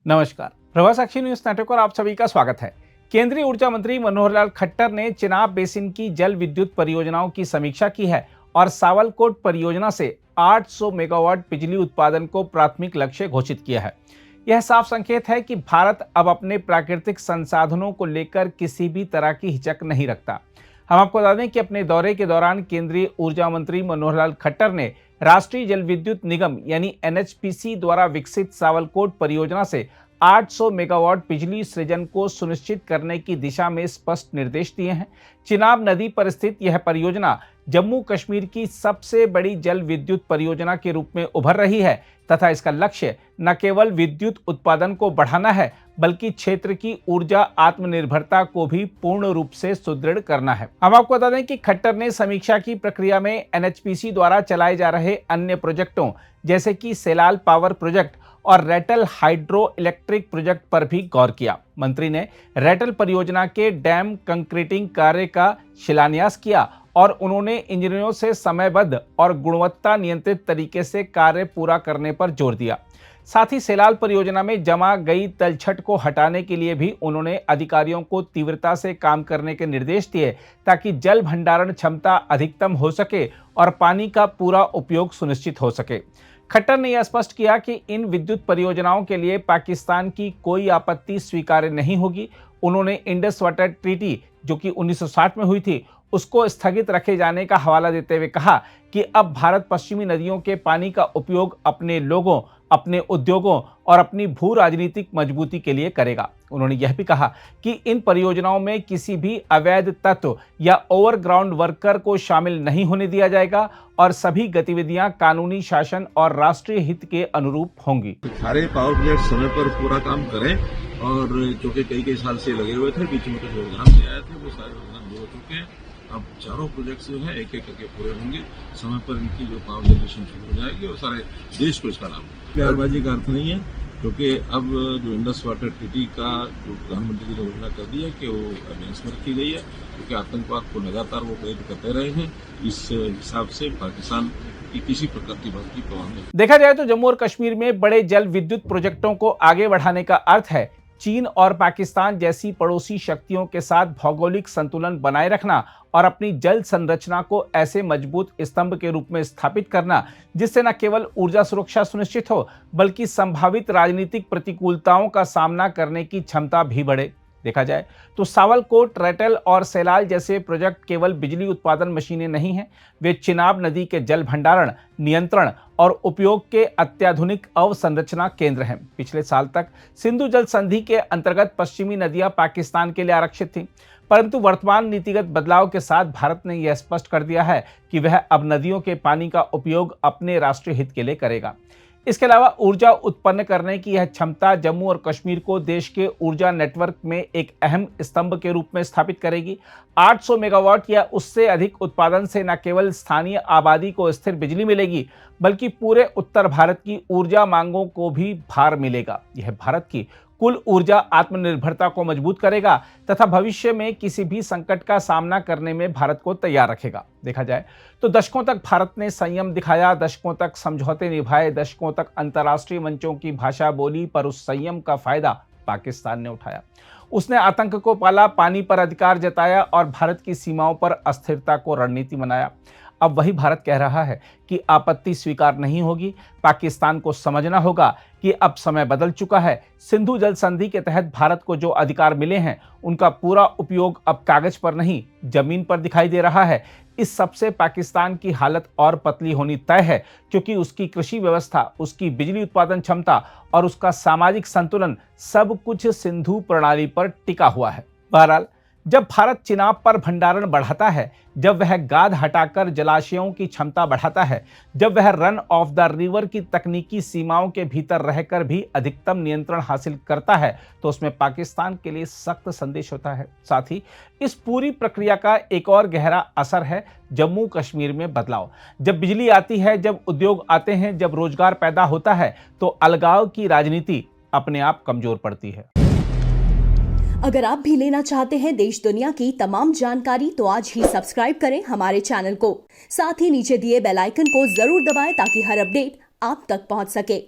नमस्कार, प्रभा साक्षी news network पर आप सभी का स्वागत है। केंद्रीय ऊर्जा मंत्री मनोहर लाल खट्टर ने चिनाब बेसिन की जल विद्युत परियोजनाओं की समीक्षा की है और सावलकोट परियोजना से 800 मेगावाट बिजली उत्पादन को प्राथमिक लक्ष्य घोषित किया है। यह साफ संकेत है कि भारत अब अपने प्राकृतिक संसाधनों को लेकर किसी भी तरह की हिचक नहीं रखता। हम आपको बता दें कि अपने दौरे के दौरान केंद्रीय ऊर्जा मंत्री मनोहर लाल खट्टर ने राष्ट्रीय जल विद्युत निगम यानी एनएचपीसी द्वारा विकसित सावलकोट परियोजना से 800 मेगावाट बिजली सृजन को सुनिश्चित करने की दिशा में स्पष्ट निर्देश दिए हैं। चिनाब नदी पर स्थित यह परियोजना जम्मू कश्मीर की सबसे बड़ी जल विद्युत परियोजना के रूप में उभर रही है तथा इसका लक्ष्य न केवल विद्युत उत्पादन को बढ़ाना है बल्कि क्षेत्र की ऊर्जा आत्मनिर्भरता को भी पूर्ण रूप से सुदृढ़ करना है। हम आपको बता दें कि खट्टर ने समीक्षा की प्रक्रिया में एनएचपीसी द्वारा चलाए जा रहे अन्य प्रोजेक्टों जैसे कि सेलाल पावर प्रोजेक्ट और रेटल हाइड्रो इलेक्ट्रिक प्रोजेक्ट पर भी गौर किया। मंत्री ने रेटल परियोजना के डैम कंक्रीटिंग कार्य का शिलान्यास किया और उन्होंने इंजीनियरों से समयबद्ध और गुणवत्ता नियंत्रित तरीके से कार्य पूरा करने पर जोर दिया। साथ ही सेलाल परियोजना में जमा गई तलछट को हटाने के लिए भी उन्होंने अधिकारियों को तीव्रता से काम करने के निर्देश दिए ताकि जल भंडारण क्षमता अधिकतम हो सके और पानी का पूरा उपयोग सुनिश्चित हो सके। खट्टर ने यह स्पष्ट किया कि इन विद्युत परियोजनाओं के लिए पाकिस्तान की कोई आपत्ति स्वीकार्य नहीं होगी। उन्होंने इंडस वाटर ट्रीटी जो कि 1960 में हुई थी उसको स्थगित रखे जाने का हवाला देते हुए कहा कि अब भारत पश्चिमी नदियों के पानी का उपयोग अपने लोगों, अपने उद्योगों और अपनी भू राजनीतिक मजबूती के लिए करेगा। उन्होंने यह भी कहा कि इन परियोजनाओं में किसी भी अवैध तत्व या ओवरग्राउंड वर्कर को शामिल नहीं होने दिया जाएगा और सभी गतिविधियां कानूनी शासन और राष्ट्रीय हित के अनुरूप होंगी। सारे पावर प्रोजेक्ट समय पर पूरा काम करें और जो कि कई साल से लगे हुए थे, बीच में कुछ योगदान नहीं आए थे, वो सारे योगदान हो चुके हैं। अब चारों प्रोजेक्ट जो है एक एक करके पूरे होंगे, समय पर इनकी जो पावर जनरेशन शुरू हो जाएगी और सारे देश को इसका लाभ होगा। प्यारबाजी का अर्थ नहीं है क्योंकि अब जो इंडस वाटर ट्रीटी का जो प्रधानमंत्री जी ने घोषणा कर दी है कि वो अमेंस में रखी गई है क्योंकि आतंकवाद को लगातार वो प्रेरित करते रहे हैं। इस हिसाब से पाकिस्तान की किसी प्रकार की बात की परवाह नहीं। देखा जाए तो जम्मू और कश्मीर में बड़े जल विद्युत प्रोजेक्टों को आगे बढ़ाने का अर्थ है चीन और पाकिस्तान जैसी पड़ोसी शक्तियों के साथ भौगोलिक संतुलन बनाए रखना और अपनी जल संरचना को ऐसे मजबूत स्तंभ के रूप में स्थापित करना जिससे न केवल ऊर्जा सुरक्षा सुनिश्चित हो बल्कि संभावित राजनीतिक प्रतिकूलताओं का सामना करने की क्षमता भी बढ़े। देखा जाए तो सावलकोट, रेटल और सेलाल जैसे प्रोजेक्ट केवल बिजली उत्पादन मशीनें नहीं हैं, वे चिनाब नदी के जल भंडारण, नियंत्रण और उपयोग के अत्याधुनिक अवसंरचना केंद्र हैं। पिछले साल तक सिंधु जल संधि के अंतर्गत पश्चिमी नदियां पाकिस्तान के लिए आरक्षित थीं, परंतु वर्तमान नीतिगत बदलाव के साथ भारत ने यह स्पष्ट कर दिया है कि वह अब नदियों के पानी का उपयोग अपने राष्ट्रीय हित के लिए करेगा। इसके अलावा ऊर्जा उत्पन्न करने की यह क्षमता जम्मू और कश्मीर को देश के ऊर्जा नेटवर्क में एक अहम स्तंभ के रूप में स्थापित करेगी। 800 मेगावाट या उससे अधिक उत्पादन से न केवल स्थानीय आबादी को स्थिर बिजली मिलेगी बल्कि पूरे उत्तर भारत की ऊर्जा मांगों को भी भार मिलेगा। यह भारत की कुल ऊर्जा आत्मनिर्भरता को मजबूत करेगा तथा भविष्य में किसी भी संकट का सामना करने में भारत को तैयार रखेगा। देखा जाए तो दशकों तक भारत ने संयम दिखाया, दशकों तक समझौते निभाए, दशकों तक अंतर्राष्ट्रीय मंचों की भाषा बोली, पर उस संयम का फायदा पाकिस्तान ने उठाया। उसने आतंक को पाला, पानी पर अधिकार जताया और भारत की सीमाओं पर अस्थिरता को रणनीति बनाया। अब वही भारत कह रहा है कि आपत्ति स्वीकार नहीं होगी। पाकिस्तान को समझना होगा कि अब समय बदल चुका है। सिंधु जल संधि के तहत भारत को जो अधिकार मिले हैं उनका पूरा उपयोग अब कागज पर नहीं जमीन पर दिखाई दे रहा है। इस सबसे पाकिस्तान की हालत और पतली होनी तय है क्योंकि उसकी कृषि व्यवस्था, उसकी बिजली उत्पादन क्षमता और उसका सामाजिक संतुलन सब कुछ सिंधु प्रणाली पर टिका हुआ है। बहरहाल जब भारत चिनाब पर भंडारण बढ़ाता है, जब वह गाद हटाकर जलाशयों की क्षमता बढ़ाता है, जब वह रन ऑफ द रिवर की तकनीकी सीमाओं के भीतर रहकर भी अधिकतम नियंत्रण हासिल करता है तो उसमें पाकिस्तान के लिए सख्त संदेश होता है। साथ ही इस पूरी प्रक्रिया का एक और गहरा असर है जम्मू कश्मीर में बदलाव। जब बिजली आती है, जब उद्योग आते हैं, जब रोजगार पैदा होता है तो अलगाव की राजनीति अपने आप कमजोर पड़ती है। अगर आप भी लेना चाहते हैं देश दुनिया की तमाम जानकारी तो आज ही सब्सक्राइब करें हमारे चैनल को। साथ ही नीचे दिए बेल आइकन को जरूर दबाएं ताकि हर अपडेट आप तक पहुंच सके।